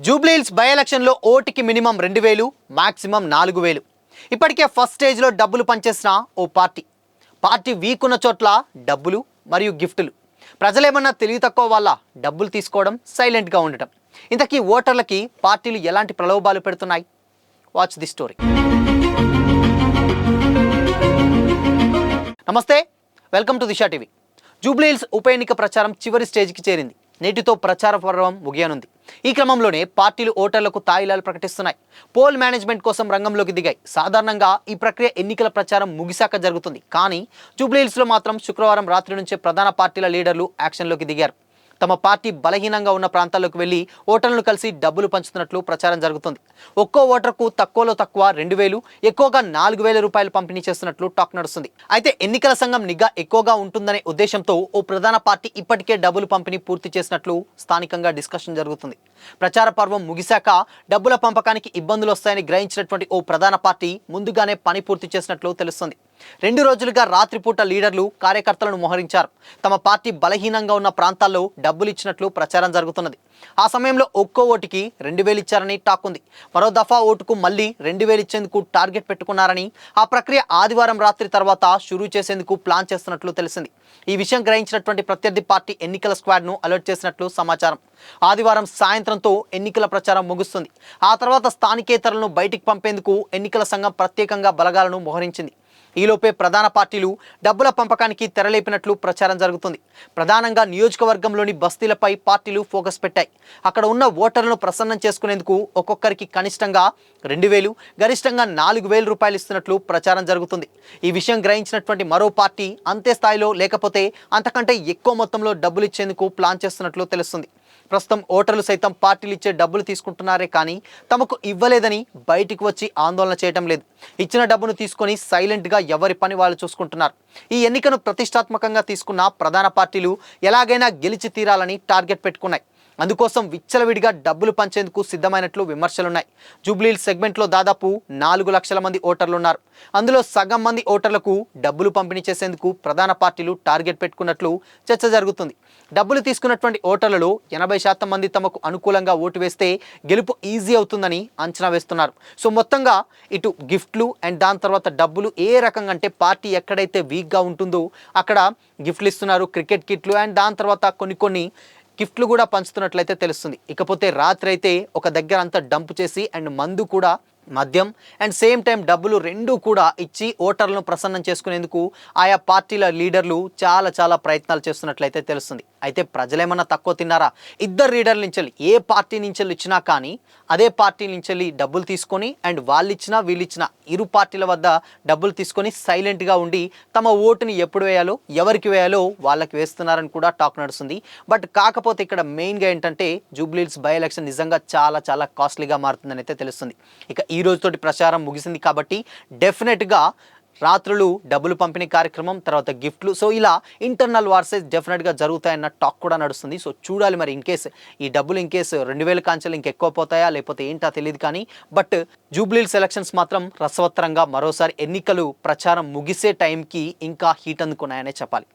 Jubilee Hills by ఎలక్షన్లో ఓటుకి minimum 2000, maximum 4000. ఇప్పటికే ఫస్ట్ స్టేజ్లో డబ్బులు పంచేసిన ఓ పార్టీ వీక్ ఉన్న చోట్ల డబ్బులు మరియు గిఫ్టులు. ప్రజలేమన్నా తెలివి తక్కువ వాళ్ళ డబ్బులు తీసుకోవడం, సైలెంట్గా ఉండటం. ఇంతకీ ఓటర్లకి పార్టీలు ఎలాంటి ప్రలోభాలు పెడుతున్నాయి? Watch the story. నమస్తే, welcome to Disha TV. Jubilee Hills ఉప ఎన్నిక ప్రచారం చివరి స్టేజ్కి చేరింది. నేటితో ప్రచార పర్వం ముగియనుంది. ఈ క్రమంలోనే పార్టీలు ఓటర్లకు తాయిలాలు ప్రకటిస్తున్నాయి. పోల్ మేనేజ్మెంట్ కోసం రంగంలోకి దిగాయి. సాధారణంగా ఈ ప్రక్రియ ఎన్నికల ప్రచారం ముగిశాక జరుగుతుంది. కానీ జూబ్లీహిల్స్లో మాత్రం శుక్రవారం రాత్రి నుంచే ప్రధాన పార్టీల లీడర్లు యాక్షన్లోకి దిగారు. తమ పార్టీ బలహీనంగా ఉన్న ప్రాంతాల్లోకి వెళ్లి ఓటర్లను కలిసి డబ్బులు పంచుతున్నట్లు ప్రచారం జరుగుతుంది. ఒక్కో ఓటర్కు తక్కువలో తక్కువ 2000, ఎక్కువగా 4000 రూపాయలు పంపిణీ చేస్తున్నట్లు టాక్ నడుస్తుంది. అయితే ఎన్నికల సంఘం నిఘా ఎక్కువగా ఉంటుందనే ఉద్దేశంతో ఓ ప్రధాన పార్టీ ఇప్పటికే డబ్బులు పంపిణీ పూర్తి చేసినట్లు స్థానికంగా డిస్కషన్ జరుగుతుంది. ప్రచార పర్వం ముగిశాక డబ్బుల పంపకానికి ఇబ్బందులు వస్తాయని గ్రహించినటువంటి ఓ ప్రధాన పార్టీ ముందుగానే పని పూర్తి చేసినట్లు తెలుస్తుంది. 2 రోజులుగా రాత్రిపూట లీడర్లు, కార్యకర్తలను మోహరించారు. తమ పార్టీ బలహీనంగా ఉన్న ప్రాంతాల్లో డబ్బులు ఇచ్చినట్లు ప్రచారం జరుగుతున్నది. ఆ సమయంలో ఒక్కో ఓటుకి 2000 ఇచ్చారని టాక్ ఉంది. మరో దఫా ఓటుకు మళ్ళీ 2000 ఇచ్చేందుకు టార్గెట్ పెట్టుకున్నారని, ఆ ప్రక్రియ ఆదివారం రాత్రి తర్వాత షురూ చేసేందుకు ప్లాన్ చేస్తున్నట్లు తెలిసింది. ఈ విషయం గ్రహించినటువంటి ప్రత్యర్థి పార్టీ ఎన్నికల స్క్వాడ్ను అలర్ట్ చేసినట్లు సమాచారం. ఆదివారం సాయంత్రంతో ఎన్నికల ప్రచారం ముగుస్తుంది. ఆ తర్వాత స్థానికేతరులను బయటికి పంపేందుకు ఎన్నికల సంఘం ప్రత్యేకంగా బలగాలను మోహరించింది. ఈలోపే ప్రధాన పార్టీలు డబ్బుల పంపకానికి తెరలేపినట్లు ప్రచారం జరుగుతుంది. ప్రధానంగా నియోజకవర్గంలోని బస్తీలపై పార్టీలు ఫోకస్ పెట్టాయి. అక్కడ ఉన్న ఓటర్లను ప్రసన్నం చేసుకునేందుకు ఒక్కొక్కరికి కనిష్టంగా 2000, గరిష్టంగా 4000 రూపాయలు ఇస్తున్నట్లు ప్రచారం జరుగుతుంది. ఈ విషయం గ్రహించినటువంటి మరో పార్టీ అంతే స్థాయిలో లేకపోతే అంతకంటే ఎక్కువ మొత్తంలో డబ్బులు ఇచ్చేందుకు ప్లాన్ చేస్తున్నట్లు తెలుస్తుంది. ప్రస్తుతం ఓటర్లు సైతం పార్టీలు ఇచ్చే డబ్బులు తీసుకుంటున్నారే కానీ తమకు ఇవ్వలేదని బయటికి వచ్చి ఆందోళన చేయటం లేదు. ఇచ్చిన డబ్బును తీసుకొని సైలెంట్గా ఎవరి పని వాళ్ళు చూసుకుంటున్నారు. ఈ ఎన్నికను ప్రతిష్టాత్మకంగా తీసుకున్న ప్రధాన పార్టీలు ఎలాగైనా గెలిచి తీరాలని టార్గెట్ పెట్టుకున్నాయి. అందుకోసం విచ్చలవిడిగా డబ్బులు పంచేందుకు సిద్ధమైనట్లు విమర్శలున్నాయి. జూబ్లీహిల్స్ సెగ్మెంట్లో దాదాపు 4 లక్షల మంది ఓటర్లు ఉన్నారు. అందులో సగం మంది ఓటర్లకు డబ్బులు పంపిణీ చేసేందుకు ప్రధాన పార్టీలు టార్గెట్ పెట్టుకున్నట్లు చర్చ జరుగుతుంది. డబ్బులు తీసుకున్నటువంటి ఓటర్లలో 80% మంది తమకు అనుకూలంగా ఓటు వేస్తే గెలుపు ఈజీ అవుతుందని అంచనా వేస్తున్నారు. సో మొత్తంగా ఇటు గిఫ్ట్లు అండ్ దాని తర్వాత డబ్బులు ఏ రకంగా అంటే పార్టీ ఎక్కడైతే వీక్గా ఉంటుందో అక్కడ గిఫ్ట్లు ఇస్తున్నారు, క్రికెట్ కిట్లు అండ్ దాని తర్వాత కొన్ని గిఫ్ట్లు కూడా పంచుతున్నట్లయితే తెలుస్తుంది. ఇకపోతే రాత్రి అయితే ఒక దగ్గర అంతా డంప్ చేసి అండ్ మందు కూడా, మద్యం అండ్ సేమ్ టైం డబ్బులు రెండూ కూడా ఇచ్చి ఓటర్లను ప్రసన్నం చేసుకునేందుకు ఆయా పార్టీల లీడర్లు చాలా ప్రయత్నాలు చేస్తున్నట్లయితే తెలుస్తుంది. అయితే ప్రజలేమన్నా తక్కువ తిన్నారా? 2 లీడర్ల నుంచి ఏ పార్టీ నుంచి ఇచ్చినా కానీ అదే పార్టీ నుంచి డబ్బులు తీసుకొని అండ్ వాళ్ళు ఇచ్చినా వీళ్ళు ఇచ్చినా ఇరు పార్టీల వద్ద డబ్బులు తీసుకొని సైలెంట్గా ఉండి తమ ఓటుని ఎప్పుడు వేయాలో, ఎవరికి వేయాలో వాళ్ళకి వేస్తున్నారని కూడా టాక్ నడుస్తుంది. బట్ కాకపోతే ఇక్కడ మెయిన్గా ఏంటంటే జూబ్లీహిల్స్ బై ఎలక్షన్ నిజంగా చాలా కాస్ట్లీగా మారుతుందని అయితే తెలుస్తుంది. ఇక ఈ రోజుతోటి ప్రచారం ముగిసింది కాబట్టి డెఫినెట్గా రాత్రులు డబ్బులు పంపిణీ కార్యక్రమం, తర్వాత గిఫ్ట్లు, సో ఇలా ఇంటర్నల్ వార్సెస్ డెఫినెట్గా జరుగుతాయన్న టాక్ కూడా నడుస్తుంది. సో చూడాలి మరి ఇన్కేస్ ఈ డబ్బులు ఇన్కేస్ 2000 కాంచెలు ఇంకెక్కువ పోతాయా లేకపోతే ఏంటో తెలియదు. కానీ బట్ జూబ్లీహిల్స్ ఎలక్షన్స్ మాత్రం రసవత్తరంగా మరోసారి ఎన్నికలు ప్రచారం ముగిసే టైంకి ఇంకా హీట్ అందుకున్నాయనే చెప్పాలి.